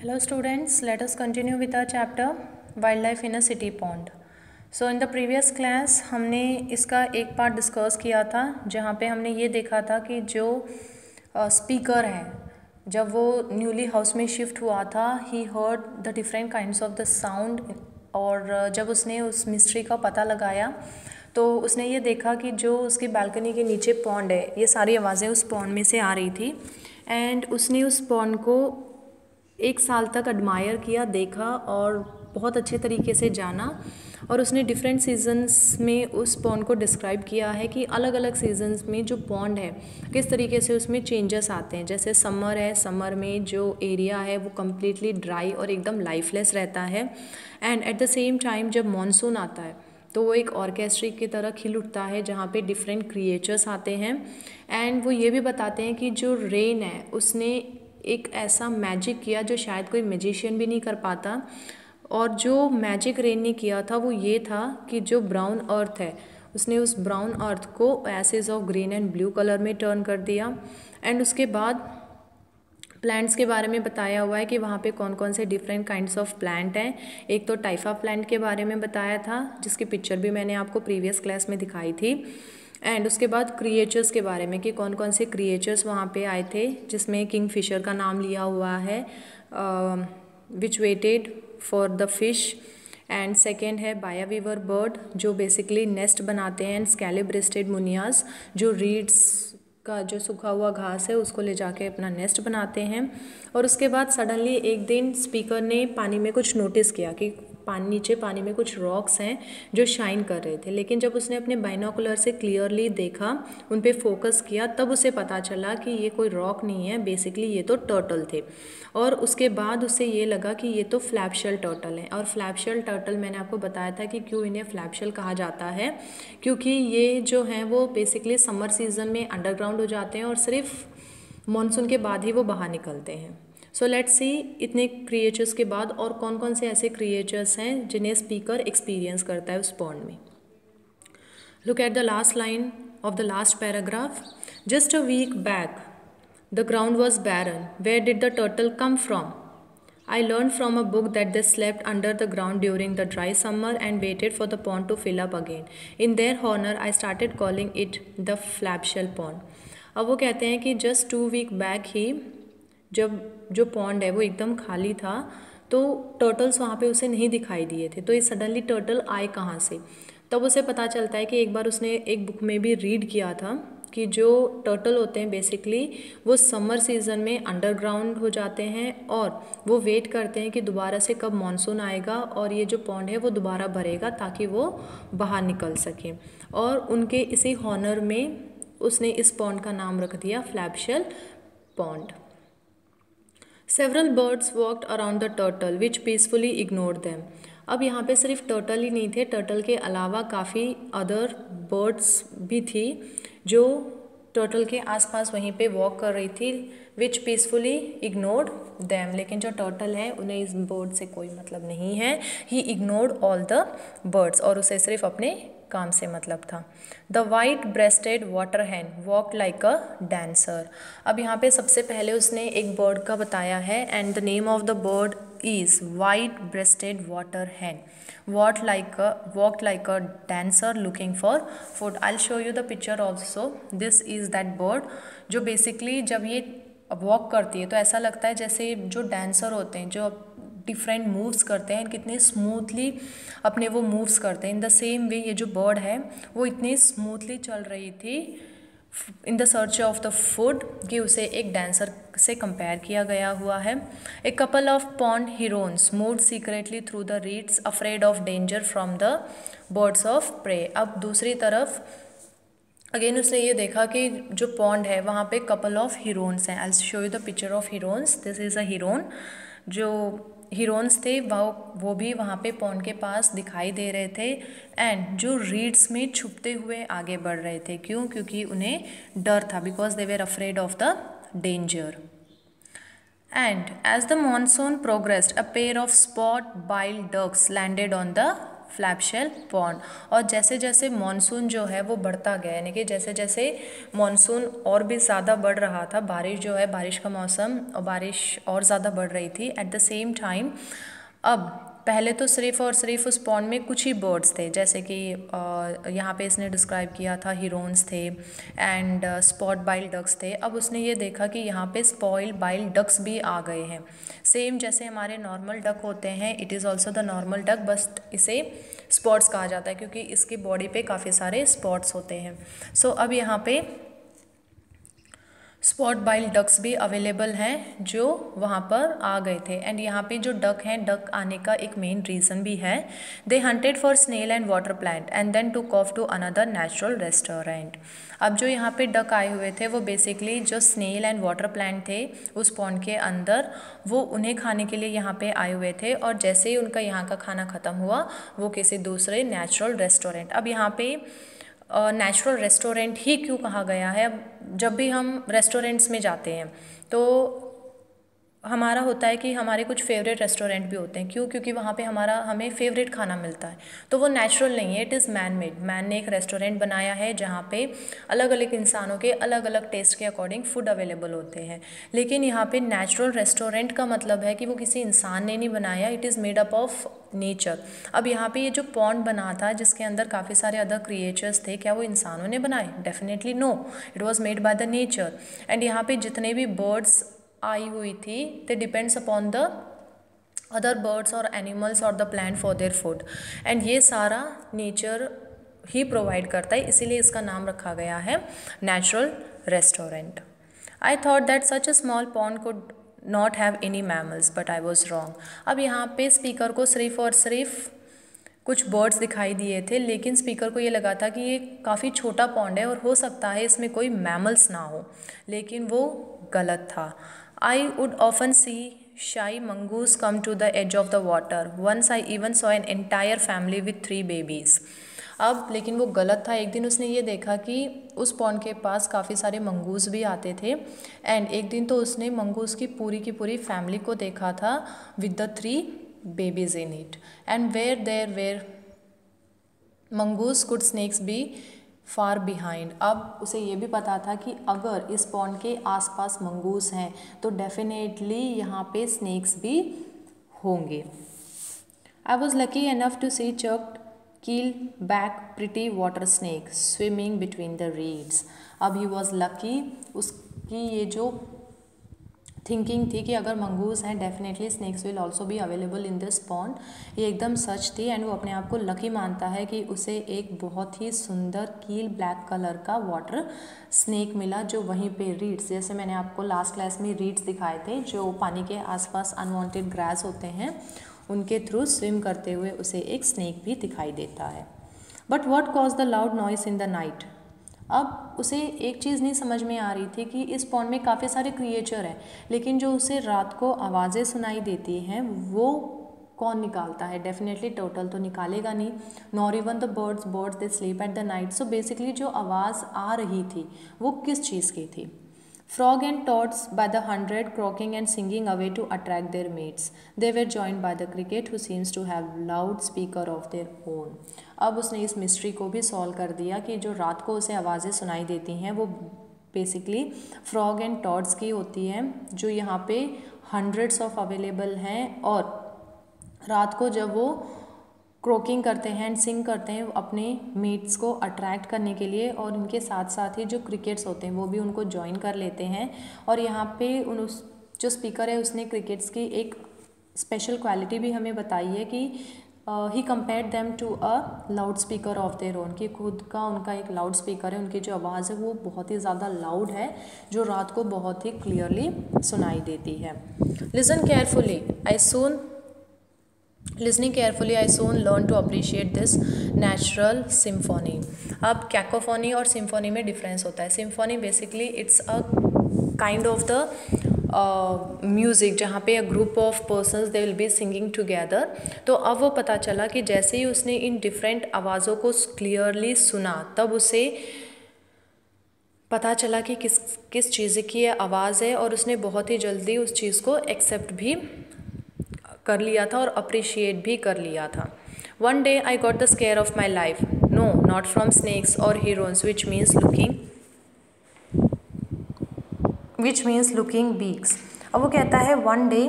Hello students, let us continue with our chapter Wildlife in a City Pond. So in the previous class हमने इसका एक part discuss किया था जहाँ पे हमने ये देखा था कि जो स्पीकर है जब वो न्यूली हाउस में शिफ्ट हुआ था he heard the different kinds of the sound और जब उसने उस मिस्ट्री का पता लगाया तो उसने ये देखा कि जो उसकी बालकनी के नीचे पॉन्ड है ये सारी आवाज़ें उस पॉन्ड में से आ रही थी एंड उसने उस पॉन्ड को एक साल तक एडमायर किया, देखा और बहुत अच्छे तरीके से जाना और उसने डिफरेंट सीजन्स में उस पॉन्ड को डिस्क्राइब किया है कि अलग अलग सीजन्स में जो पॉन्ड है किस तरीके से उसमें चेंजेस आते हैं। जैसे समर है, समर में जो एरिया है वो कम्प्लीटली ड्राई और एकदम लाइफलेस रहता है and at the same time जब मानसून आता है तो वो एक ऑर्केस्ट्रा की तरह खिल उठता है जहाँ पे डिफरेंट क्रिएचर्स आते हैं एंड वो ये भी बताते हैं कि जो रेन है उसने एक ऐसा मैजिक किया जो शायद कोई मैजिशियन भी नहीं कर पाता और जो मैजिक रेन ने किया था वो ये था कि जो ब्राउन अर्थ है उसने उस ब्राउन अर्थ को एसेज of green and blue colour में टर्न कर दिया एंड उसके बाद प्लांट्स के बारे में बताया हुआ है कि वहाँ पे कौन कौन से डिफरेंट काइंड्स ऑफ प्लांट हैं। एक तो टाइफा प्लांट के बारे में बताया था जिसकी पिक्चर भी मैंने आपको प्रीवियस क्लास में दिखाई थी एंड उसके बाद क्रिएचर्स के बारे में कि कौन कौन से क्रिएचर्स वहाँ पे आए थे जिसमें किंग फिशर का नाम लिया हुआ है which waited for the fish and second है बायावीवर बर्ड जो बेसिकली नेस्ट बनाते हैं एंड स्कैली ब्रेस्टेड मुनियास जो रीड्स का जो सूखा हुआ घास है उसको ले जाके अपना नेस्ट बनाते हैं। और उसके बाद सडनली एक दिन स्पीकर ने पानी में कुछ नोटिस किया कि नीचे पानी में कुछ रॉक्स हैं जो शाइन कर रहे थे, लेकिन जब उसने अपने बाइनोकुलर से क्लियरली देखा, उन पे फोकस किया, तब उसे पता चला कि ये कोई रॉक नहीं है, बेसिकली ये तो टर्टल थे। और उसके बाद उसे ये लगा कि ये तो फ्लैपशेल टर्टल है। और फ्लैपशेल टर्टल मैंने आपको बताया था कि क्यों इन्हें फ्लैपशेल कहा जाता है, क्योंकि ये जो हैं वो बेसिकली समर सीजन में अंडरग्राउंड हो जाते हैं और सिर्फ मानसून के बाद ही वो बाहर निकलते हैं। सो लेट्स सी इतने क्रिएचर्स के बाद और कौन कौन से ऐसे क्रिएचर्स हैं जिन्हें स्पीकर एक्सपीरियंस करता है उस पॉन्ड में। Look at the last line of the last paragraph. Just a week back the ground was barren, where did the turtle come from? I learned from a book that they slept under the ground during the dry summer and waited for the pond to fill up again. In their honor, I started calling it the flapshell pond. अब वो कहते हैं कि just 2 week back ही जब जो pond है वो एकदम खाली था तो टर्टल्स वहाँ पे उसे नहीं दिखाई दिए थे, तो ये सडनली टर्टल आए कहाँ से? तब उसे पता चलता है कि एक बार उसने एक बुक में भी रीड किया था कि जो टर्टल होते हैं बेसिकली वो समर सीज़न में अंडरग्राउंड हो जाते हैं और वो वेट करते हैं कि दोबारा से कब मानसून आएगा और ये जो पॉन्ड है वो दोबारा भरेगा ताकि वो बाहर निकल सकें। और उनके इसी हॉनर में उसने इस पॉन्ड का नाम रख दिया फ्लैपशेल pond. Several birds walked around the turtle which peacefully ignored them. अब यहाँ पे सिर्फ टर्टल ही नहीं थे, टर्टल के अलावा काफ़ी अदर बर्ड्स भी थी जो टर्टल के आसपास वहीं पे वॉक कर रही थी, विच पीसफुली इग्नोर्ड दैम। लेकिन जो टर्टल है उन्हें इस बर्ड से कोई मतलब नहीं है, he ignored all the birds और उसे सिर्फ अपने काम से मतलब था। The white breasted water hen walk like a dancer. अब यहाँ पे सबसे पहले उसने एक बर्ड का बताया है and the name of the bird is white breasted water hen walked like a dancer looking for food. I'll show you the picture also. This is that bird जो basically जब ये वॉक करती है तो ऐसा लगता है जैसे जो डांसर होते हैं जो डिफरेंट मूव्स करते हैं, कितने स्मूथली अपने वो मूव्स करते हैं। इन द सेम वे ये जो बर्ड है वो इतनी स्मूथली चल रही थी in the search of the food कि उसे एक डांसर से कंपेयर किया गया हुआ है। A couple of pond herons moved secretly through the reeds afraid of danger from the birds of prey. अब दूसरी तरफ अगेन उसने ये देखा कि जो पॉन्ड है वहाँ पे कपल ऑफ हीरोन्स हैं। I will show you the picture of Heron's. This is a Heron. जो हीरोन्स थे वो भी वहाँ पे पॉन्ड के पास दिखाई दे रहे थे एंड जो रीड्स में छुपते हुए आगे बढ़ रहे थे। क्यों? क्योंकि उन्हें डर था, because they were afraid of the danger. And as the monsoon progressed a pair of spot billed ducks landed on the Flapshell pond. और जैसे जैसे मॉनसून जो है वो बढ़ता गया, यानी कि जैसे जैसे मॉनसून और भी ज़्यादा बढ़ रहा था, बारिश जो है, बारिश का मौसम और बारिश और ज़्यादा बढ़ रही थी एट द सेम टाइम। अब पहले तो सिर्फ और सिर्फ उस पॉन्ड में कुछ ही बर्ड्स थे, जैसे कि यहाँ पे इसने डिस्क्राइब किया था हिरोन्स थे एंड स्पॉट बाइल डक्स थे। अब उसने ये देखा कि यहाँ पे स्पॉइल बाइल डक्स भी आ गए हैं, सेम जैसे हमारे नॉर्मल डक होते हैं, it is also the normal duck, बस इसे स्पॉट्स कहा जाता है क्योंकि इसकी बॉडी पे काफ़ी सारे स्पॉट्स होते हैं। सो अब यहाँ पे स्पॉट बाइल डक्स भी अवेलेबल हैं जो वहाँ पर आ गए थे। एंड यहाँ पे जो डक हैं, डक आने का एक मेन रीज़न भी है, they hunted for snail and water plant and then took off to another natural restaurant. अब जो यहाँ पे डक आए हुए थे वो बेसिकली जो स्नेल एंड वाटर प्लांट थे उस पॉन्ड के अंदर, वो उन्हें खाने के लिए यहाँ पे आए हुए थे। और जैसे ही उनका यहाँ का खाना ख़त्म हुआ वो किसी दूसरे नेचुरल रेस्टोरेंट, अब यहाँ पे नेचुरल रेस्टोरेंट ही क्यों कहा गया है? जब भी हम रेस्टोरेंट्स में जाते हैं तो हमारा होता है कि हमारे कुछ फेवरेट रेस्टोरेंट भी होते हैं, क्यों? क्योंकि वहाँ पे हमें फेवरेट खाना मिलता है, तो वो नेचुरल नहीं है, it is man made. Man ने एक रेस्टोरेंट बनाया है जहाँ पे अलग अलग इंसानों के अलग अलग टेस्ट के अकॉर्डिंग फूड अवेलेबल होते हैं। लेकिन यहाँ पे नेचुरल रेस्टोरेंट का मतलब है कि वो किसी इंसान ने नहीं बनाया, it is made up of nature. अब यहाँ पे ये जो पॉन्ड बना था जिसके अंदर काफ़ी सारे अदर क्रिएचर्स थे, क्या वो इंसानों ने बनाए? Definitely no, it was made by the nature. And यहाँ पे जितने भी बर्ड्स आई हुई थी, they depends upon the other birds और एनिमल्स और the plant for their food, and ये सारा नेचर ही प्रोवाइड करता है, इसीलिए इसका नाम रखा गया है natural restaurant. I thought that such a small pond could not have any mammals but I was wrong. अब यहाँ पे स्पीकर को सिर्फ और सिर्फ कुछ बर्ड्स दिखाई दिए थे, लेकिन स्पीकर को ये लगा था कि ये काफ़ी छोटा पॉन्ड है और हो सकता है इसमें कोई मैमल्स ना हो, लेकिन वो गलत था। I would often see shy mongoose come to the edge of the water. Once I even saw an entire family with 3 babies. अब लेकिन वो गलत था। एक दिन उसने ये देखा कि उस पॉन्ड के पास काफ़ी सारे मंगूस भी आते थे, एंड एक दिन तो उसने मंगूस की पूरी फैमिली को देखा था with the 3 babies in it. And where there were mongoose, could snakes be far behind. अब उसे ये भी पता था कि अगर इस पॉन्ड के आसपास मंगूस हैं तो डेफिनेटली यहाँ पे स्नेक्स भी होंगे। I was lucky enough to see checkered keelback pretty water snake swimming between the reeds. अब ही वॉज लकी, उसकी ये जो थिंकिंग थी कि अगर मंगूस हैं definitely snakes will also be available in this pond, ये एकदम सच थी। एंड वो अपने आप को लकी मानता है कि उसे एक बहुत ही सुंदर कील ब्लैक कलर का वाटर स्नेक मिला जो वहीं पे रीड्स, जैसे मैंने आपको लास्ट क्लास में रीड्स दिखाए थे जो पानी के आसपास अनवांटेड ग्रास होते हैं, उनके थ्रू स्विम करते हुए उसे एक स्नेक भी दिखाई देता है। But what cause the loud noise in the night. अब उसे एक चीज़ नहीं समझ में आ रही थी कि इस पॉन्ड में काफ़ी सारे क्रिएचर हैं, लेकिन जो उसे रात को आवाज़ें सुनाई देती हैं वो कौन निकालता है? डेफिनेटली टोटल तो निकालेगा नहीं, nor even the birds they sleep at the night. So basically जो आवाज़ आ रही थी वो किस चीज़ की थी? Frog and toads by the 100 croaking and singing away to attract their mates. They were joined by the cricket who seems to have loud speaker of their own. अब उसने इस मिस्ट्री को भी सॉल्व कर दिया कि जो रात को उसे आवाज़ें सुनाई देती हैं वो बेसिकली फ्रॉग एंड टॉड्स की होती हैं, जो यहाँ पे हंड्रेड्स ऑफ अवेलेबल हैं, और रात को जब वो क्रोकिंग करते हैं एंड सिंग करते हैं अपने मेट्स को अट्रैक्ट करने के लिए, और उनके साथ साथ ही जो क्रिकेट्स होते हैं वो भी उनको ज्वाइन कर लेते हैं। और यहाँ पे जो स्पीकर है उसने क्रिकेट्स की एक स्पेशल क्वालिटी भी हमें बताई है कि he compared them to a loud speaker of their own, कि खुद का उनका एक लाउड स्पीकर है, उनकी जो आवाज़ है वो बहुत ही ज़्यादा लाउड है जो रात को बहुत ही क्लियरली सुनाई देती है। Listen carefully I soon Listening carefully, I soon learned to appreciate this natural symphony. अब कैकोफोनी और सिम्फोनी में डिफरेंस होता है। Symphony basically it's a kind of the music जहाँ पे a group of persons they will be singing together. तो अब वो पता चला कि जैसे ही उसने इन डिफरेंट आवाज़ों को क्लियरली सुना तब उसे पता चला कि किस चीज़ की ये आवाज़ है, और उसने बहुत ही जल्दी उस चीज़ को एक्सेप्ट भी कर लिया था और अप्रिशिएट भी कर लिया था। One day I got the scare of my life. No, not from snakes or herons, which means looking beaks. अब वो कहता है वन डे,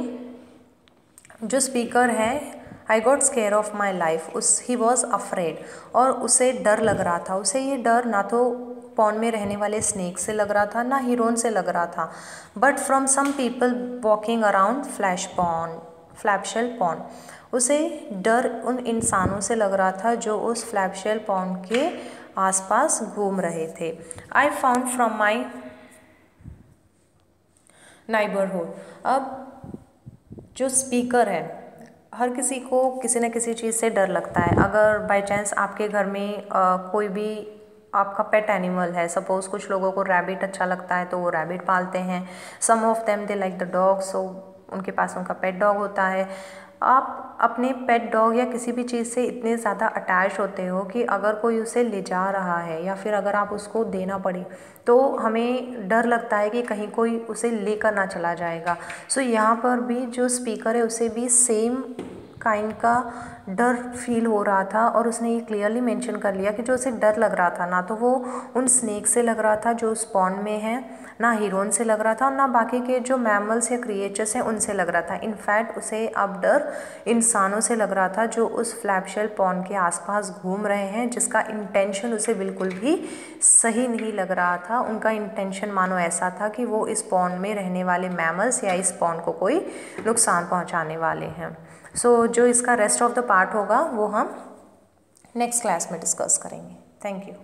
जो स्पीकर है, I got square of my life, he was afraid, और उसे डर लग रहा था. उसे ये डर ना तो पॉन्ड में रहने वाले स्नेक से लग रहा था, ना हीरोन से लग रहा था, but from some people walking around Flapshell pond. उसे डर उन इंसानों से लग रहा था जो उस फ्लैपशेल पॉन्ड के आसपास घूम रहे थे. I found from my neighbourhood. अब जो स्पीकर है, हर किसी को किसी न किसी चीज़ से डर लगता है. अगर बाय चांस आपके घर में कोई भी आपका पेट एनिमल है, सपोज़ कुछ लोगों को रैबिट अच्छा लगता है तो वो रैबिट पालते हैं. Some of them they like the dog, so उनके पास उनका पेट डॉग होता है. आप अपने पेट डॉग या किसी भी चीज़ से इतने ज़्यादा अटैच होते हो कि अगर कोई उसे ले जा रहा है या फिर अगर आप उसको देना पड़े तो हमें डर लगता है कि कहीं कोई उसे लेकर ना चला जाएगा. सो यहाँ पर भी जो स्पीकर है उसे भी सेम काइंड का डर फील हो रहा था, और उसने ये क्लियरली मेंशन कर लिया कि जो उसे डर लग रहा था ना तो वो उन स्नेक से लग रहा था जो उस पॉन्ड में है, ना हीरोन से लग रहा था, और ना बाकी के जो मैमल्स या क्रिएचर्स हैं उनसे लग रहा था. इनफैक्ट उसे अब डर इंसानों से लग रहा था जो उस फ्लैपशेल पॉन्ड के आसपास घूम रहे हैं, जिसका इंटेंशन उसे बिल्कुल भी सही नहीं लग रहा था. उनका इंटेंशन मानो ऐसा था कि वो इस पॉन्ड में रहने वाले मैमल्स या इस पॉन्ड को कोई नुकसान पहुंचाने वाले हैं. सो जो इसका रेस्ट ऑफ द पार्ट होगा वो हम नेक्स्ट क्लास में डिस्कस करेंगे. Thank you.